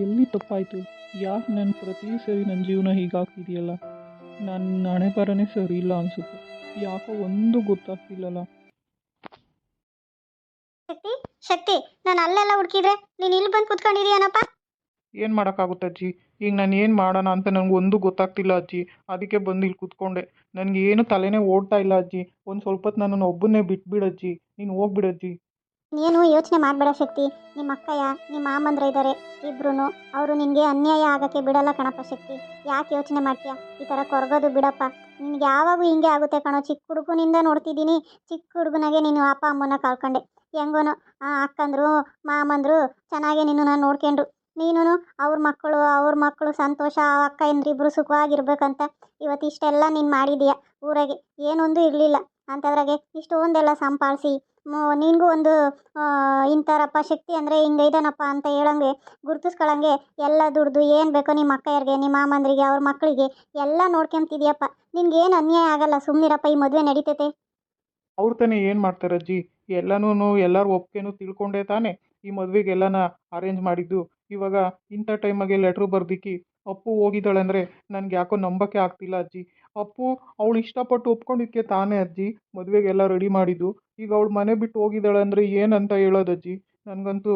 ಎಲ್ಲಿ ತಪ್ಪಾಯಿತು? ಯಾಕೆ ನಾನು ಪ್ರತಿ ಸರಿ ನನ್ನ ಜೀವನ ಹೀಗಾಗ್ತಿದೆಯಲ್ಲ? ನನ್ನ ಹಣೆ ಬರನೇ ಸರಿ ಇಲ್ಲ ಅನಿಸುತ್ತೆ. ಯಾಕೋ ಒಂದು ಗೊತ್ತಾಗ್ತಿಲ್ಲಲ್ಲ. ಶಕ್ತಿ ಶಕ್ತಿ, ನಾನು ಅಲ್ಲೆಲ್ಲ ಹುಡುಕಿದ್ರೆ ನೀನು ಇಲ್ಲಿ ಬಂದು ಕುತ್ಕೊಂಡಿದೀಯನಪ್ಪ. ಏನು ಮಾಡೋಕ್ಕಾಗುತ್ತೆ ಅಜ್ಜಿ? ಈಗ ನಾನು ಏನು ಮಾಡೋಣ ಅಂತ ನನಗೆ ಒಂದು ಗೊತ್ತಾಗ್ತಿಲ್ಲ ಅಜ್ಜಿ. ಅದಕ್ಕೆ ಬಂದು ಇಲ್ಲಿ ಕೂತ್ಕೊಂಡೆ. ನನಗೆ ಏನು ತಲೆನೇ ಓಡ್ತಾ ಇಲ್ಲ ಅಜ್ಜಿ. ಒಂದು ಸ್ವಲ್ಪ ಹೊತ್ತು ನನ್ನನ್ನು ಒಬ್ಬನ್ನೇ ಬಿಟ್ಬಿಡಜ್ಜಿ. ನೀನು ಹೋಗ್ಬಿಡಜ್ಜಿ. ನೀನು ಯೋಚನೆ ಮಾಡಬೇಡ ಶಕ್ತಿ. ನಿಮ್ಮ ಅಕ್ಕಯ್ಯ ನಿಮ್ಮ ಮಾಮಂದ್ರ ಇದ್ದಾರೆ ಇಬ್ರು. ಅವರು ನಿನಗೆ ಅನ್ಯಾಯ ಆಗಕ್ಕೆ ಬಿಡಲ್ಲ ಕಣಪ್ಪ ಶಕ್ತಿ. ಯಾಕೆ ಯೋಚನೆ ಮಾಡ್ತೀಯ? ಈ ಥರ ಕೊರಗೋದು ಬಿಡಪ್ಪ. ನಿನ್ಗೆ ಯಾವಾಗೂ ಹಿಂಗೆ ಆಗುತ್ತೆ ಕಣೋ. ಚಿಕ್ಕ ಹುಡುಗನಿಂದ ನೋಡ್ತಿದ್ದೀನಿ. ಚಿಕ್ಕ ಹುಡುಗನಾಗೆ ನೀನು ಅಪ್ಪ ಅಮ್ಮನ ಕಳ್ಕೊಂಡೆ. ಹೆಂಗೋನು ಅಕ್ಕಂದ್ರು ಮಾಮಂದ್ರು ಚೆನ್ನಾಗೆ ನಿನ್ನನ್ನು ನೋಡ್ಕೊಂಡ್ರು. ನೀನು ಅವ್ರ ಮಕ್ಕಳು ಸಂತೋಷ, ಅಕ್ಕ ಇಬ್ರು ಸುಖವಾಗಿರ್ಬೇಕಂತ ಇವತ್ತು ಇಷ್ಟೆಲ್ಲ ನೀನು ಮಾಡಿದೀಯ. ಊರಾಗೆ ಏನೊಂದು ಇರಲಿಲ್ಲ ಅಂಥದ್ರಾಗೆ ಇಷ್ಟೊಂದೆಲ್ಲ ಸಂಪಾದಿಸಿ ನಿನಗೂ ಒಂದು ಇಂಥರಪ್ಪ ಶಕ್ತಿ ಅಂದರೆ ಹಿಂಗೈದನಪ್ಪ ಅಂತ ಹೇಳಂಗೆ ಗುರ್ತಿಸ್ಕೊಳಂಗೆ ಎಲ್ಲ ದುಡ್ದು ಏನು ಬೇಕೋ ನಿಮ್ಮ ಅಕ್ಕಯ್ಯರಿಗೆ ನಿಮ್ಮ ಮಾಮಂದ್ರಿಗೆ ಅವ್ರ ಮಕ್ಕಳಿಗೆ ಎಲ್ಲ ನೋಡ್ಕೊಂತಿದ್ಯಪ್ಪ. ನಿನ್ಗೇನು ಅನ್ಯಾಯ ಆಗಲ್ಲ, ಸುಮ್ಮನಿರಪ್ಪ. ಈ ಮದುವೆ ನಡೀತೈತೆ. ಅವ್ರು ತಾನೇ ಏನು ಮಾಡ್ತಾರೆ ಅಜ್ಜಿ? ಎಲ್ಲನೂ ಎಲ್ಲರ ಒಪ್ಪಿಗೆನೂ ತಿಳ್ಕೊಂಡೇ ತಾನೇ ಈ ಮದುವೆಗೆಲ್ಲನ ಅರೇಂಜ್ ಮಾಡಿದ್ದು. ಇವಾಗ ಇಂಥ ಟೈಮಾಗೆ ಲೆಟ್ರು ಬರ್ದಿಕ್ಕಿ ಅಪ್ಪು ಹೋಗಿದ್ದಾಳೆ ಅಂದರೆ ನನಗೆ ಯಾಕೋ ನಂಬಕ್ಕೆ ಆಗ್ತಿಲ್ಲ ಅಜ್ಜಿ. ಅಪ್ಪು ಅವಳು ಇಷ್ಟಪಟ್ಟು ಒಪ್ಕೊಂಡಿದ್ದಕ್ಕೆ ತಾನೇ ಅಜ್ಜಿ ಮದುವೆಗೆಲ್ಲ ರೆಡಿ ಮಾಡಿದ್ದು. ಈಗ ಅವಳು ಮನೆ ಬಿಟ್ಟು ಹೋಗಿದ್ದಾಳೆ ಅಂದರೆ ಏನಂತ ಹೇಳೋದು ಅಜ್ಜಿ? ನನಗಂತೂ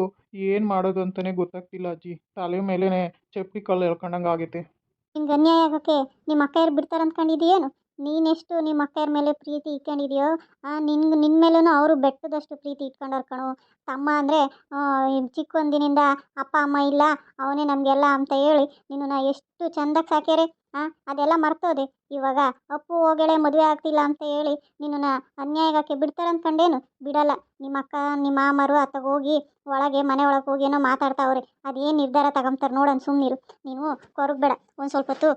ಏನು ಮಾಡೋದು ಅಂತಲೇ ಗೊತ್ತಾಗ್ತಿಲ್ಲ ಅಜ್ಜಿ. ತಲೆ ಮೇಲೇ ಚಪ್ಪಡಿ ಕಲ್ಲು ಎಳ್ಕೊಂಡಂಗೆ ಆಗೈತೆ. ನಿಂಗೆ ಅನ್ಯಾಯ ಆಗೋಕ್ಕೆ ನಿಮ್ಮ ಅಕ್ಕಯ್ಯರು ಬಿಡ್ತಾರೆ ಅಂದ್ಕೊಂಡಿದ್ದೀಯೇನು? ನೀನೆಷ್ಟು ನಿಮ್ಮ ಅಕ್ಕಯ್ಯರ ಮೇಲೆ ಪ್ರೀತಿ ಇಟ್ಕೊಂಡಿದೆಯೋ ನಿನ್ನ ಮೇಲೂ ಅವರು ಬೆಟ್ಟದಷ್ಟು ಪ್ರೀತಿ ಇಟ್ಕೊಂಡವ್ರು ಕಣೋ. ತಮ್ಮ ಅಂದರೆ ಚಿಕ್ಕಂದಿನಿಂದ ಅಪ್ಪ ಅಮ್ಮ ಇಲ್ಲ ಅವನೇ ನಮಗೆಲ್ಲ ಅಂತ ಹೇಳಿ ನಿನ್ನನ್ನು ಎಷ್ಟು ಚಂದಕ್ಕೆ ಸಾಕ್ಯಾರೆ. ಅದೆಲ್ಲ ಮರ್ತೋದೆ. ಇವಾಗ ಅಪ್ಪು ಹೋಗಳೆ ಮದುವೆ ಆಗ್ತಿಲ್ಲ ಅಂತ ಹೇಳಿ ನಿನ್ನನ್ನು ಅನ್ಯಾಯಕ್ಕೆ ಬಿಡ್ತಾರೆ ಅಂದ್ಕೊಂಡೇನು? ಬಿಡಲ್ಲ. ನಿಮ್ಮ ಅಕ್ಕ ನಿಮ್ಮ ಮಾಮರು ಅತ್ತಾಗ ಹೋಗಿ ಒಳಗೆ ಮನೆ ಒಳಗೆ ಹೋಗಿ ಏನೋ ಮಾತಾಡ್ತಾವ್ರೆ. ಅದೇನು ನಿರ್ಧಾರ ತಗೊಂತಾರೆ ನೋಡೋಣ, ಸುಮ್ಮನಿರು. ನೀನು ಕೊರಗಬೇಡ. ಒಂದು ಸ್ವಲ್ಪ ಹೊತ್ತು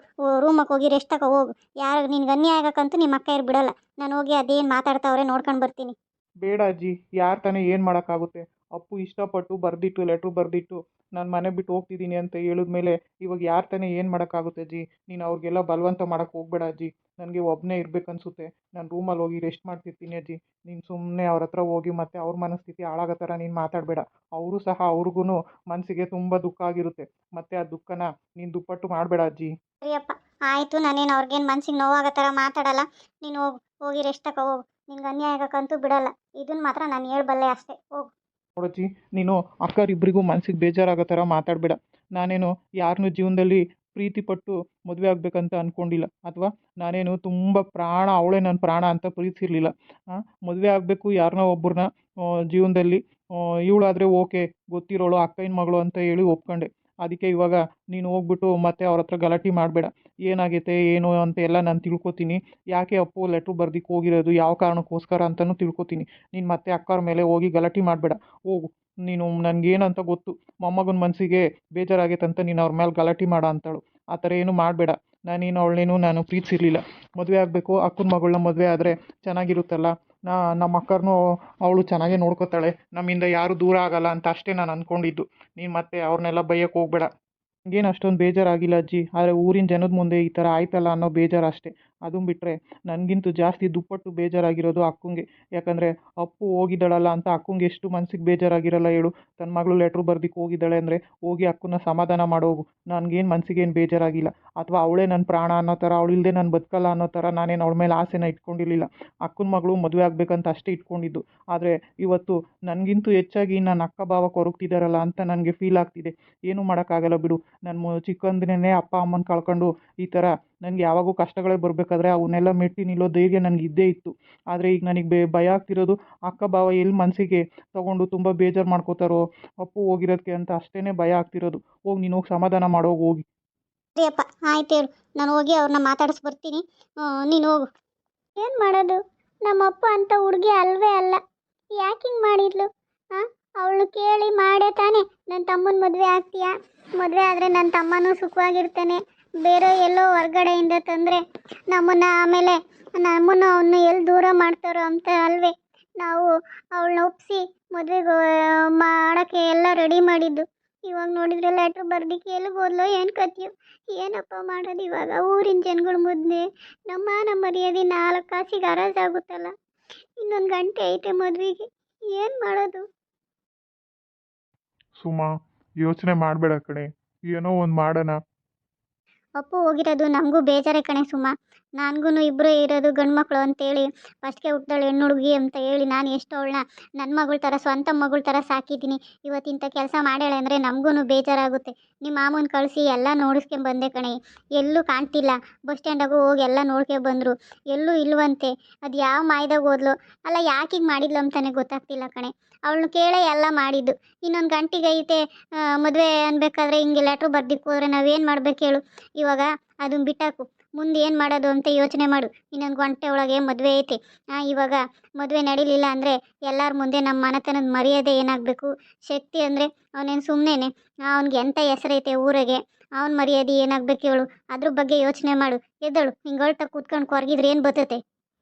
ರೂಮಕ್ಕೆ ಹೋಗಿ ರೆಸ್ಟ್ ತಗೋ ಹೋಗು. ಯಾರು ನಿನ್ಗೆ ಅನ್ಯಾಯ ಆಗಕ್ಕಂತೂ ನಿಮ್ಮ ಅಕ್ಕ ಬಿಡಲ್ಲ. ನಾನು ಹೋಗಿ ಅದೇನು ಮಾತಾಡ್ತಾವ್ರೆ ನೋಡ್ಕೊಂಡು ಬರ್ತೀನಿ. ಬೇಡ ಅಜ್ಜಿ, ಯಾರು ತಾನೇ ಏನು ಮಾಡೋಕ್ಕಾಗುತ್ತೆ? ಅಪ್ಪು ಇಷ್ಟಪಟ್ಟು ಬರೆದಿಟ್ಟು ಲೆಟ್ರು ಬರೆದಿಟ್ಟು ನಾನು ಮನೆ ಬಿಟ್ಟು ಹೋಗ್ತಿದ್ದೀನಿ ಅಂತ ಹೇಳಿದ್ಮೇಲೆ ಇವಾಗ ಯಾರು ತಾನೇ ಏನು ಮಾಡೋಕ್ಕಾಗುತ್ತೆ ಅಜ್ಜಿ? ನೀನು ಅವ್ರಿಗೆಲ್ಲ ಬಲವಂತ ಮಾಡೋಕ್ಕೆ ಹೋಗಬೇಡ ಅಜ್ಜಿ. ನನಗೆ ಒಬ್ಬನೇ ಇರಬೇಕನ್ಸುತ್ತೆ. ನಾನು ರೂಮಲ್ಲಿ ಹೋಗಿ ರೆಸ್ಟ್ ಮಾಡ್ತಿರ್ತೀನಿ ಅಜ್ಜಿ. ನೀನು ಸುಮ್ಮನೆ ಅವ್ರ ಹತ್ರ ಹೋಗಿ ಮತ್ತೆ ಅವ್ರ ಮನಸ್ಥಿತಿ ಹಾಳಾಗೋ ಥರ ನೀನು ಮಾತಾಡಬೇಡ. ಅವರು ಸಹ ಅವ್ರಿಗೂ ಮನಸ್ಸಿಗೆ ತುಂಬ ದುಃಖ ಆಗಿರುತ್ತೆ. ಮತ್ತು ಆ ದುಃಖನ ನೀನು ದುಪ್ಪಟ್ಟು ಮಾಡಬೇಡ ಅಜ್ಜಿ. ಸರಿಯಪ್ಪ, ಆಯಿತು. ನಾನೇನು ಅವ್ರಿಗೇನು ಮನ್ಸಿಗೆ ನೋವಾಗೋ ಥರ ಮಾತಾಡಲ್ಲ. ನೀನು ಹೋಗಿ ರೆಸ್ಟ್ ತಗೋ ಹೋಗು. ನಿನ್ಗೆ ಅನ್ಯಾಯ ಆಗಕ್ಕಂತೂ ಬಿಡಲ್ಲ. ಇದನ್ನು ಮಾತ್ರ ನಾನು ಹೇಳ್ಬಲ್ಲೆ ಅಷ್ಟೇ. ಹೋಗು. ನೋಡಜ್ಜಿ, ನೀನು ಅಕ್ಕರಿಬ್ಬರಿಗೂ ಮನಸ್ಸಿಗೆ ಬೇಜಾರಾಗೋ ಥರ ಮಾತಾಡಬೇಡ. ನಾನೇನು ಯಾರನ್ನೂ ಜೀವನದಲ್ಲಿ ಪ್ರೀತಿ ಪಟ್ಟು ಮದುವೆ ಆಗಬೇಕಂತ ಅಂದ್ಕೊಂಡಿಲ್ಲ, ಅಥವಾ ನಾನೇನು ತುಂಬ ಪ್ರಾಣ ಅವಳೇ ನನ್ನ ಪ್ರಾಣ ಅಂತ ಪ್ರೀತಿಸಿರಲಿಲ್ಲ. ಮದುವೆ ಆಗಬೇಕು ಯಾರನ್ನೋ ಒಬ್ಬರನ್ನ ಜೀವನದಲ್ಲಿ. ಇವಳಾದರೆ ಓಕೆ, ಗೊತ್ತಿರೋಳು ಅಕ್ಕನ ಮಗಳು ಅಂತ ಹೇಳಿ ಒಪ್ಕೊಂಡೆ. ಅದಕ್ಕೆ ಇವಾಗ ನೀನು ಹೋಗ್ಬಿಟ್ಟು ಮತ್ತೆ ಅವ್ರ ಹತ್ರ ಗಲಾಟೆ ಮಾಡಬೇಡ. ಏನಾಗೈತೆ ಏನು ಅಂತ ಎಲ್ಲ ನಾನು ತಿಳ್ಕೊತೀನಿ. ಯಾಕೆ ಅಪ್ಪು ಲೆಟ್ರು ಬರ್ದಿಕ್ಕೆ ಹೋಗಿರೋದು, ಯಾವ ಕಾರಣಕ್ಕೋಸ್ಕರ ಅಂತಲೂ ತಿಳ್ಕೊತೀನಿ. ನೀನು ಮತ್ತೆ ಅಕ್ಕವ್ರ ಮೇಲೆ ಹೋಗಿ ಗಲಾಟೆ ಮಾಡಬೇಡ. ಹೋಗು. ನೀನು ನನಗೇನಂತ ಗೊತ್ತು. ಮೊಮ್ಮಗನ ಮನಸ್ಸಿಗೆ ಬೇಜಾರಾಗೈತಂತ ನೀನು ಅವ್ರ ಮೇಲೆ ಗಲಾಟೆ ಮಾಡ ಅಂತಾಳು. ಆ ಥರ ಏನು ಮಾಡಬೇಡ. ಅವಳೇನು ನಾನು ಪ್ರೀತಿಸಿರ್ಲಿಲ್ಲ. ಮದುವೆ ಆಗಬೇಕು, ಅಕ್ಕನ ಮಗಳನ್ನ ಮದುವೆ ಆದರೆ ಚೆನ್ನಾಗಿರುತ್ತಲ್ಲ. ನಮ್ಮ ಅಕ್ಕರನ್ನೂ ಅವಳು ಚೆನ್ನಾಗೇ ನೋಡ್ಕೋತಾಳೆ. ನಮ್ಮಿಂದ ಯಾರೂ ದೂರ ಆಗಲ್ಲ ಅಂತ ಅಷ್ಟೇ ನಾನು ಅಂದ್ಕೊಂಡಿದ್ದು. ನೀನು ಮತ್ತೆ ಅವ್ರನ್ನೆಲ್ಲ ಬೈಯೋಕ್ಕೆ ಹೋಗಬೇಡ. ನನಗೇನು ಅಷ್ಟೊಂದು ಬೇಜಾರಾಗಿಲ್ಲ ಅಜ್ಜಿ. ಆದರೆ ಊರಿನ ಜನದ ಮುಂದೆ ಈ ಥರ ಆಯ್ತಲ್ಲ ಅನ್ನೋ ಬೇಜಾರು ಅಷ್ಟೇ. ಅದನ್ನು ಬಿಟ್ಟರೆ ನನಗಿಂತೂ ಜಾಸ್ತಿ ದುಪ್ಪಟ್ಟು ಬೇಜಾರಾಗಿರೋದು ಅಕ್ಕಂಗೆ. ಯಾಕಂದರೆ ಅಪ್ಪು ಹೋಗಿದ್ದಾಳಲ್ಲ ಅಂತ ಅಕ್ಕಂಗೆ ಎಷ್ಟು ಮನಸ್ಸಿಗೆ ಬೇಜಾರಾಗಿರಲ್ಲ ಹೇಳು? ತನ್ನ ಮಗಳು ಲೆಟ್ರು ಬರ್ದಿಕ್ಕೆ ಹೋಗಿದ್ದಾಳೆ ಅಂದರೆ ಹೋಗಿ ಅಕ್ಕನ ಸಮಾಧಾನ ಮಾಡೋಗು. ನನಗೇನು ಮನಸ್ಸಿಗೇನು ಬೇಜಾರಾಗಿಲ್ಲ. ಅಥವಾ ಅವಳೇ ನನ್ನ ಪ್ರಾಣ ಅನ್ನೋ ಥರ, ಅವಳಿಲ್ಲದೆ ನಾನು ಬದುಕಲ್ಲ ಅನ್ನೋ ಥರ ನಾನೇನು ಅವಳ ಮೇಲೆ ಆಸೆನ ಇಟ್ಕೊಂಡಿರಲಿಲ್ಲ. ಅಕ್ಕನ ಮಗಳು ಮದುವೆ ಆಗಬೇಕಂತ ಅಷ್ಟೇ ಇಟ್ಕೊಂಡಿದ್ದು. ಆದರೆ ಇವತ್ತು ನನಗಿಂತೂ ಹೆಚ್ಚಾಗಿ ನನ್ನ ಅಕ್ಕ ಭಾವ ಕೊರಗ್ತಿದ್ದಾರಲ್ಲ ಅಂತ ನನಗೆ ಫೀಲ್ ಆಗ್ತಿದೆ. ಏನೂ ಮಾಡೋಕ್ಕಾಗಲ್ಲ ಬಿಡು. ನಾನು ಚಿಕ್ಕಂದಿನೇ ಅಪ್ಪ ಅಮ್ಮನ ಕಳ್ಕೊಂಡು ಈ ಥರ ನನಗೆ ಯಾವಾಗೂ ಕಷ್ಟಗಳೇ ಬರಬೇಕಾದ್ರೆ ಅವನ್ನೆಲ್ಲ ಮೆಟ್ಟಿ ನಿಲ್ಲೋ ಧೈರ್ಯ ನನಗೆ ಇದ್ದೇ ಇತ್ತು. ಆದರೆ ಈಗ ನನಗೆ ಭಯ ಆಗ್ತಿರೋದು ಅಕ್ಕ ಭಾವ ಎಲ್ಲಿ ಮನಸ್ಸಿಗೆ ತೊಗೊಂಡು ತುಂಬ ಬೇಜಾರು ಮಾಡ್ಕೋತಾರೋ ಅಪ್ಪು ಹೋಗಿರೋದಕ್ಕೆ ಅಂತ ಅಷ್ಟೇ ಭಯ ಆಗ್ತಿರೋದು. ಹೋಗಿ ನೀನು ಹೋಗಿ ಸಮಾಧಾನ ಮಾಡೋಗಿ ಹೋಗಿ. ಸರಿಯಪ್ಪ, ಆಯ್ತು ಹೇಳು. ನಾನು ಹೋಗಿ ಅವ್ರನ್ನ ಮಾತಾಡಿಸಿ ಬರ್ತೀನಿ. ನೀನು ಹೋಗು. ಏನು ಮಾಡೋದು? ನಮ್ಮಪ್ಪ ಅಂತ ಹುಡುಗಿ ಅಲ್ವೇ ಅಲ್ಲ. ಯಾಕೆ ಹಿಂಗೆ ಮಾಡಿದ್ಲು? ಅವಳು ಕೇಳಿ ಮಾಡೇ ತಾನೇ ನನ್ನ ತಮ್ಮನ ಮದುವೆ ಆಗ್ತೀಯಾ? ಮದುವೆ ಆದರೆ ನನ್ನ ತಮ್ಮನೂ ಸುಖವಾಗಿರ್ತಾನೆ. ಬೇರೆ ಎಲ್ಲೋ ಹೊರ್ಗಡೆಯಿಂದ ತಂದರೆ ಆಮೇಲೆ ನಮ್ಮನ್ನು ಅವನ್ನ ಎಲ್ಲಿ ದೂರ ಮಾಡ್ತಾರೋ ಅಂತ ಅಲ್ವೇ ನಾವು ಅವಳನ್ನ ಒಪ್ಪಿಸಿ ಮದುವೆಗೆ ಮಾಡೋಕ್ಕೆ ಎಲ್ಲ ರೆಡಿ ಮಾಡಿದ್ದು. ಇವಾಗ ನೋಡಿದ್ರೆ ಲೆಟ್ರ್ ಬರ್ದಿಕ್ಕೆ ಎಲ್ಲಿಗೆ ಹೋದ್ಲೋ ಏನು ಕಥೆಯೋ? ಏನಪ್ಪ ಮಾಡೋದು ಇವಾಗ? ಊರಿನ ಜನಗಳ ಮುಂದೆ ನಮ್ಮ ಮರ್ಯಾದೆ 4 ಕಾಸಿಗೆ ಹರಾಜಾಗುತ್ತಲ್ಲ. ಇನ್ನೊಂದು ಗಂಟೆ ಐತೆ ಮದುವೆಗೆ. ಏನು ಮಾಡೋದು? ಸುಮಾ, ಯೋಚನೆ ಮಾಡಬೇಡ ಕಣೆ. ಏನೋ ಒಂದು ಮಾಡೋಣ. ಅಪ್ಪು ಹೋಗಿರೋದು ನಮಗೂ ಬೇಜಾರೇ ಕಣೆ ಸುಮ್ಮ. ನನಗೂ ಇಬ್ಬರೇ ಇರೋದು ಗಂಡು ಮಕ್ಕಳು ಅಂತೇಳಿ ಫಸ್ಟ್ಗೆ ಹುಟ್ಟಿದಳು ಹೆಣ್ಣು ಹುಡುಗಿ ಅಂತ ಹೇಳಿ ನಾನು ಎಷ್ಟು ಅವಳನ್ನ ನನ್ನ ಮಗಳ ಥರ ಸ್ವಂತ ಮಗಳ ಥರ ಸಾಕಿದ್ದೀನಿ. ಇವತ್ತಿಂಥ ಕೆಲಸ ಮಾಡ್ಯಾಳೆ ಅಂದರೆ ನಮಗೂ ಬೇಜಾರಾಗುತ್ತೆ. ನಿಮ್ಮ ಮಾಮನ ಕಳಿಸಿ ಎಲ್ಲ ನೋಡಿಸ್ಕೊಂಬಂದೆ ಕಣೆ. ಎಲ್ಲೂ ಕಾಣ್ತಿಲ್ಲ. ಬಸ್ ಸ್ಟ್ಯಾಂಡಾಗೂ ಹೋಗಿ ಎಲ್ಲ ನೋಡ್ಕೊಂಬಂದರು. ಎಲ್ಲೂ ಇಲ್ವಂತೆ. ಅದು ಯಾವ ಮಾಯ್ದಾಗ ಹೋದ್ಲು. ಅಲ್ಲ ಯಾಕೆ ಹಿಂಗೆ ಮಾಡಿದ್ಲು ಅಂತಲೇ ಗೊತ್ತಾಗ್ತಿಲ್ಲ ಕಣೆ. ಅವಳನ್ನ ಕೇಳೇ ಎಲ್ಲ ಮಾಡಿದ್ದು. ಇನ್ನೊಂದು ಗಂಟೆಗೆ ಐತೆ ಮದುವೆ ಅನ್ಬೇಕಾದ್ರೆ ಹಿಂಗೆ ಲೆಟ್ರ್ ಬರ್ದಿಕ್ಕೆ ಹೋದ್ರೆ ನಾವೇನು ಮಾಡ್ಬೇಕು ಹೇಳು. ಇವಾಗ ಅದನ್ನ ಬಿಟ್ಟಾಕು. ಮುಂದೆ ಏನು ಮಾಡೋದು ಅಂತ ಯೋಚನೆ ಮಾಡು. ಇನ್ನೊಂದು ಗಂಟೆ ಒಳಗೆ ಮದುವೆ ಐತೆ. ಇವಾಗ ಮದುವೆ ನಡೀಲಿಲ್ಲ ಅಂದರೆ ಎಲ್ಲರ ಮುಂದೆ ನಮ್ಮ ಮನೆತನದ ಮರ್ಯಾದೆ ಏನಾಗಬೇಕು. ಶಕ್ತಿ ಅಂದರೆ ಅವನೇನು ಸುಮ್ಮನೆ ಅವ್ನಿಗೆ ಎಂಥ ಹೆಸರೈತೆ ಊರಿಗೆ. ಅವನ ಮರ್ಯಾದೆ ಏನಾಗಬೇಕು ಹೇಳು. ಅದ್ರ ಬಗ್ಗೆ ಯೋಚನೆ ಮಾಡು. ಎದ್ದಳು ಹಿಂಗೆ ಅಳ್ತಾ ಕೂತ್ಕೊಂಡು ಕೊರಗಿದ್ರೆ ಏನು ಬರ್ತೈತೆ.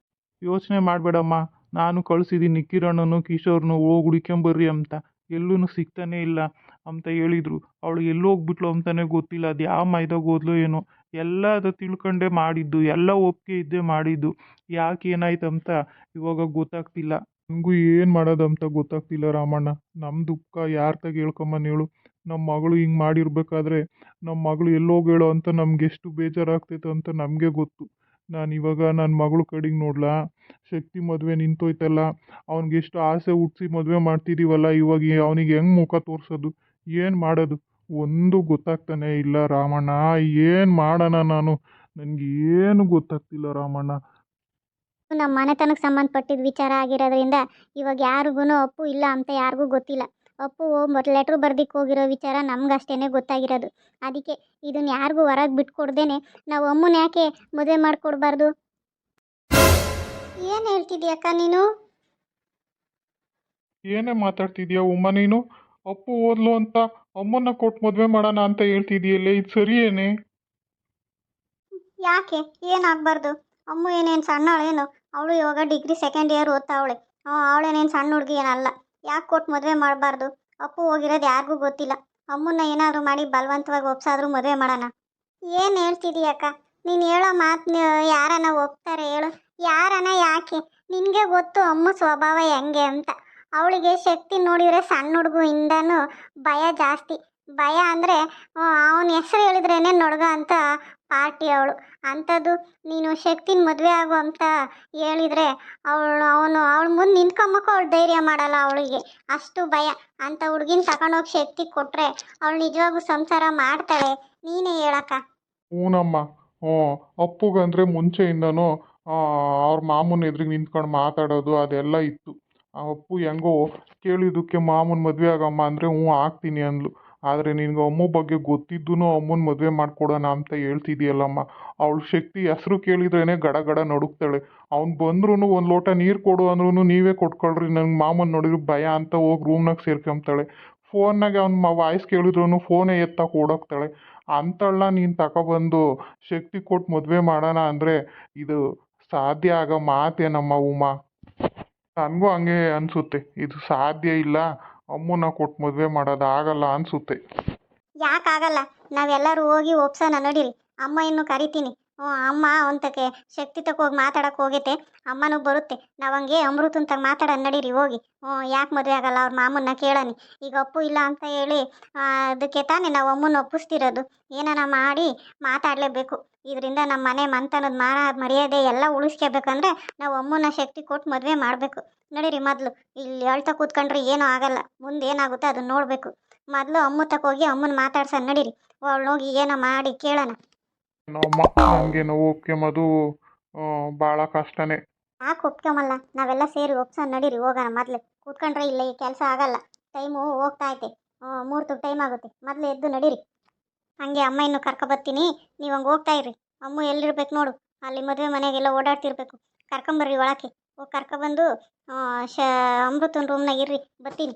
ಯೋಚನೆ ಮಾಡಬೇಡಮ್ಮ. ನಾನು ಕಳಿಸಿದ್ದೀನಿ ಕಿರಣನು ಕಿಶೋರ್ನು ಹೋಗಿ ಹುಡ್ಕೊಂಬರ್ರಿ ಅಂತ. ಎಲ್ಲೂ ಸಿಗ್ತಾನೇ ಇಲ್ಲ ಅಂತ ಹೇಳಿದರು. ಅವಳು ಎಲ್ಲಿ ಹೋಗ್ಬಿಟ್ಲು ಅಂತಲೇ ಗೊತ್ತಿಲ್ಲ. ಅದು ಯಾವ ಮೈದಾಗ ಹೋದ್ಲು ಏನೋ. ಎಲ್ಲ ಅದು ತಿಳ್ಕೊಂಡೇ ಮಾಡಿದ್ದು, ಎಲ್ಲ ಒಪ್ಪಿಗೆ ಇದ್ದೇ ಮಾಡಿದ್ದು. ಯಾಕೆ ಏನಾಯ್ತು ಅಂತ ಇವಾಗ ಗೊತ್ತಾಗ್ತಿಲ್ಲ. ನನಗೂ ಏನು ಮಾಡೋದಂತ ಗೊತ್ತಾಗ್ತಿಲ್ಲ ರಾಮಣ್ಣ. ನಮ್ಮ ದುಃಖ ಯಾರ ತಾಗ ಹೇಳ್ಕೊಂಬನ್ ಹೇಳು. ನಮ್ಮ ಮಗಳು ಹಿಂಗೆ ಮಾಡಿರ್ಬೇಕಾದ್ರೆ ನಮ್ಮ ಮಗಳು ಎಲ್ಲೋಗಿ ಹೇಳೋ ಅಂತ ನಮ್ಗೆ ಎಷ್ಟು ಬೇಜಾರಾಗ್ತೈತೆ ಅಂತ ನಮಗೆ ಗೊತ್ತು. ನಾನು ಇವಾಗ ನನ್ನ ಮಗಳು ಕಡೆಗೆ ನೋಡ್ಲಾ. ಶಕ್ತಿ ಮದುವೆ ನಿಂತೋಯ್ತಲ್ಲ. ಅವ್ನಿಗೆ ಎಷ್ಟು ಆಸೆ ಹುಟ್ಟಿಸಿ ಮದುವೆ ಮಾಡ್ತಿದ್ದೀವಲ್ಲ, ಇವಾಗ ಅವನಿಗೆ ಹೆಂಗೆ ಮುಖ ತೋರಿಸೋದು, ಏನು ಮಾಡೋದು ಒಂದು ಗೊತ್ತಾಗ್ತಾನೆ ಇಲ್ಲ ರಾಮಣ್ಣ. ಏನು ಮಾಡೋಣ ನಾನು, ನನಗೆ ಏನು ಗೊತ್ತಾಗ್ತಿಲ್ಲ ರಾಮಣ್ಣ. ನಮ್ಮ ಮನೆತನಕ್ಕೆ ಸಂಬಂಧಪಟ್ಟಿದ್ದ ವಿಚಾರ ಆಗಿರೋದ್ರಿಂದ ಇವಾಗ ಯಾರಿಗೂ ಅಪ್ಪು ಇಲ್ಲ ಅಂತ ಯಾರಿಗೂ ಗೊತ್ತಿಲ್ಲ. ಅಪ್ಪು ಲೆಟ್ರ್ ಬರ್ದಿಕ್ಕೆ ಹೋಗಿರೋ ವಿಚಾರ ನಮ್ಗಷ್ಟೇ ಗೊತ್ತಾಗಿರೋದು. ಅದಕ್ಕೆ ಇದನ್ನ ಯಾರಿಗೂ ಹೊರಗೆ ಬಿಟ್ಕೊಡ್ದೇನೆ ನಾವು ಅಮ್ಮನ ಯಾಕೆ ಮದುವೆ ಮಾಡಿಕೊಡ್ಬಾರ್ದು. ಏನು ಹೇಳ್ತಿದ್ಯಕ್ಕ ನೀನು? ಏನೇ ಮಾತಾಡ್ತಿದ್ಯಾ ಉಮ್ಮ ನೀನು? ಅಪ್ಪು ಓದ್ಲು ಅಂತ ಅಮ್ಮನ್ನ ಕೊಟ್ಟು ಮದುವೆ ಮಾಡೋಣ ಅಂತ ಹೇಳ್ತಿದೀಯಲ್ಲೇ, ಇದು ಸರಿಯೇನೆ? ಯಾಕೆ ಏನಾಗಬಾರ್ದು? ಅಮ್ಮು ಏನೇನು ಸಣ್ಣವಳೇನು? ಅವಳು ಇವಾಗ ಡಿಗ್ರಿ ಸೆಕೆಂಡ್ ಇಯರ್ ಓದ್ತಾವಳೆ. ಅವಳೇನೇನು ಸಣ್ಣ ಹುಡುಗಿ ಏನಲ್ಲ. ಯಾಕೆ ಕೊಟ್ಟು ಮದುವೆ ಮಾಡಬಾರ್ದು? ಅಪ್ಪು ಹೋಗಿರೋದು ಯಾರಿಗೂ ಗೊತ್ತಿಲ್ಲ. ಅಮ್ಮನ್ನ ಏನಾದರೂ ಮಾಡಿ ಬಲವಂತವಾಗಿ ಒಪ್ಸಾದ್ರೂ ಮದುವೆ ಮಾಡೋಣ. ಏನು ಹೇಳ್ತಿದೀಯಕ್ಕ ನೀನು? ಹೇಳೋ ಮಾತು ಯಾರನ ಒಪ್ತಾರೆ ಹೇಳು? ಯಾರನ ಯಾಕೆ? ನಿನಗೆ ಗೊತ್ತು ಅಮ್ಮ ಸ್ವಭಾವ ಹೆಂಗೆ ಅಂತ. ಅವಳಿಗೆ ಶಕ್ತಿ ನೋಡಿದರೆ ಸಣ್ಣ ಹುಡುಗಿಂದನೂ ಭಯ ಜಾಸ್ತಿ. ಭಯ ಅಂದರೆ ಅವನ ಹೆಸರು ಹೇಳಿದ್ರೇನೆ ನೊಡ್ಗ ಅಂತ ಪಾರ್ಟಿ ಅವಳು. ಅಂಥದ್ದು ನೀನು ಶಕ್ತಿನ ಮದುವೆ ಆಗು ಅಂತ ಹೇಳಿದರೆ ಅವಳ ಮುಂದೆ ನಿಂತ್ಕೊಂಬಕ್ಕೂ ಅವಳು ಧೈರ್ಯ ಮಾಡಲ್ಲ. ಅವಳಿಗೆ ಅಷ್ಟು ಭಯ. ಅಂಥ ಹುಡುಗಿನ ತಗೊಂಡೋಗಿ ಶಕ್ತಿ ಕೊಟ್ಟರೆ ಅವಳು ನಿಜವಾಗೂ ಸಂಸಾರ ಮಾಡ್ತಾಳೆ? ನೀನೇ ಹೇಳಕ್ಕ. ಹೂನಮ್ಮ. ಹ್ಞೂ. ಅಪ್ಪುಗಂದರೆ ಮುಂಚೆಯಿಂದನೂ ಅವ್ರ ಮಾಮೂನ ಎದುರಿಗೆ ನಿಂತ್ಕೊಂಡು ಮಾತಾಡೋದು ಅದೆಲ್ಲ ಇತ್ತು. ಆ ಅಪ್ಪು ಹೆಂಗೋ ಕೇಳಿದ್ದಕ್ಕೆ ಮಾಮೂನ ಮದುವೆ ಆಗಮ್ಮ ಅಂದರೆ ಹ್ಞೂ ಆಗ್ತೀನಿ ಅಂದ್ಲು. ಆದರೆ ನಿನ್ಗೆ ಅಮ್ಮ ಬಗ್ಗೆ ಗೊತ್ತಿದ್ದೂ ಅಮ್ಮನ ಮದುವೆ ಮಾಡಿಕೊಡೋಣ ಅಂತ ಹೇಳ್ತಿದ್ಯಲ್ಲಮ್ಮ. ಅವಳು ಶಕ್ತಿ ಹೆಸರು ಕೇಳಿದ್ರೇ ಗಡ ಗಡ ನಡುಕ್ತಾಳೆ. ಅವ್ನು ಬಂದ್ರೂ ಒಂದು ಲೋಟ ನೀರು ಕೊಡು ಅಂದ್ರೂ ನೀವೇ ಕೊಟ್ಕೊಳ್ರಿ ನಂಗೆ ಮಾಮೂನ ನೋಡಿದ್ರೆ ಭಯ ಅಂತ ಹೋಗಿ ರೂಮ್ನಾಗ ಸೇರ್ಕೊಂತಾಳೆ. ಫೋನ್ನಾಗೆ ಅವ್ನ ವಾಯ್ಸ್ ಕೇಳಿದ್ರೂ ಫೋನೇ ಎತ್ತಕ್ಕೆ ಓಡೋಗ್ತಾಳೆ. ಅಂಥಳನ್ನ ನೀನು ತಗೊಬಂದು ಶಕ್ತಿ ಕೊಟ್ಟು ಮದುವೆ ಮಾಡೋಣ ಅಂದರೆ ಇದು ಸಾಧ್ಯ ಆಗೋ ಮಾತೇನಮ್ಮ ಉಮಾ? ನನಗೂ ಹಂಗೆ ಅನಿಸುತ್ತೆ. ಇದು ಸಾಧ್ಯ ಇಲ್ಲ. ಅಮ್ಮನ ಕೊಟ್ಟು ಮದುವೆ ಮಾಡೋದು ಆಗಲ್ಲ ಅನಿಸುತ್ತೆ. ಯಾಕಾಗಲ್ಲ? ನಾವೆಲ್ಲರೂ ಹೋಗಿ ಒಪ್ಸೋಣ ನಡೀರಿ. ಅಮ್ಮ ಇನ್ನು ಕರಿತೀನಿ. ಅಮ್ಮ ಅವನತಕ್ಕೆ ಶಕ್ತಿ ತಕ ಹೋಗಿ ಮಾತಾಡಕ್ಕೆ ಹೋಗೈತೆ. ಅಮ್ಮನೂ ಬರುತ್ತೆ. ನಾವು ಹಂಗೆ ಅಮೃತನ ತಗ ಮಾತಾಡೋಣ ನಡೀರಿ ಹೋಗಿ. ಯಾಕೆ ಮದುವೆ ಆಗಲ್ಲ ಅವ್ರ ಮಾಮನ್ನ ಕೇಳೋಣ. ಈಗ ಅಪ್ಪು ಇಲ್ಲ ಅಂತ ಹೇಳಿ ಅದಕ್ಕೆ ತಾನೇ ನಾವು ಅಮ್ಮನ ಒಪ್ಪಿಸ್ತಿರೋದು. ಏನಾನ ಮಾಡಿ ಮಾತಾಡಲೇಬೇಕು. ಇದರಿಂದ ನಮ್ಮ ಮನೆ ಮಂತನದ ಮರ್ಯಾದೆ ಎಲ್ಲ ಉಳಿಸ್ಕೋಬೇಕಂದ್ರೆ ನಾವು ಅಮ್ಮನ ಶಕ್ತಿ ಕೊಟ್ಟು ಮದುವೆ ಮಾಡಬೇಕು. ನಡೀರಿ ಮೊದಲು. ಇಲ್ಲಿ ಹೇಳ್ತಾ ಕೂತ್ಕೊಂಡ್ರೆ ಏನೂ ಆಗಲ್ಲ. ಮುಂದೆ ಏನಾಗುತ್ತೆ ಅದನ್ನ ನೋಡಬೇಕು. ಮೊದಲು ಅಮ್ಮ ತಕ ಹೋಗಿ ಅಮ್ಮನ ಮಾತಾಡ್ಸೋಣ ನಡೀರಿ. ಅವಳನ್ನೋಗಿ ಏನೋ ಮಾಡಿ ಕೇಳೋಣ. ಅಮ್ಮ ನನಗೇನೋ ಒಪ್ಕೊಂಬೋದು ಭಾಳ ಕಷ್ಟನೇ. ಯಾಕೆ ಒಪ್ಕೊಂಬಲ್ಲ? ನಾವೆಲ್ಲ ಸೇರಿ ಒಪ್ಸೋಣ ನಡೀರಿ ಹೋಗೋಣ. ಮೊದಲು ಕೂತ್ಕೊಂಡ್ರೆ ಇಲ್ಲ ಈ ಕೆಲಸ ಆಗಲ್ಲ. ಟೈಮು ಹೋಗ್ತಾ ಐತೆ. ಮುಹೂರ್ತಕ್ಕೆ ಟೈಮ್ ಆಗುತ್ತೆ. ಮೊದಲು ಎದ್ದು ನಡೀರಿ. ಹಾಗೆ ಅಮ್ಮ ಇನ್ನು ಕರ್ಕೊಬರ್ತೀನಿ. ನೀವು ಹಂಗೆ ಹೋಗ್ತಾ ಇರ್ರಿ. ಅಮ್ಮ ಎಲ್ಲಿರ್ಬೇಕು ನೋಡು. ಅಲ್ಲಿ ಮದುವೆ ಮನೆಗೆಲ್ಲ ಓಡಾಡ್ತಿರ್ಬೇಕು. ಕರ್ಕೊಂಬರ್ರಿ ಒಳಕ್ಕೆ. ಹೋಗಿ ಕರ್ಕೊಬಂದು ಅಮೃತನ ರೂಮ್ನಾಗ ಇರ್ರಿ. ಬರ್ತೀನಿ.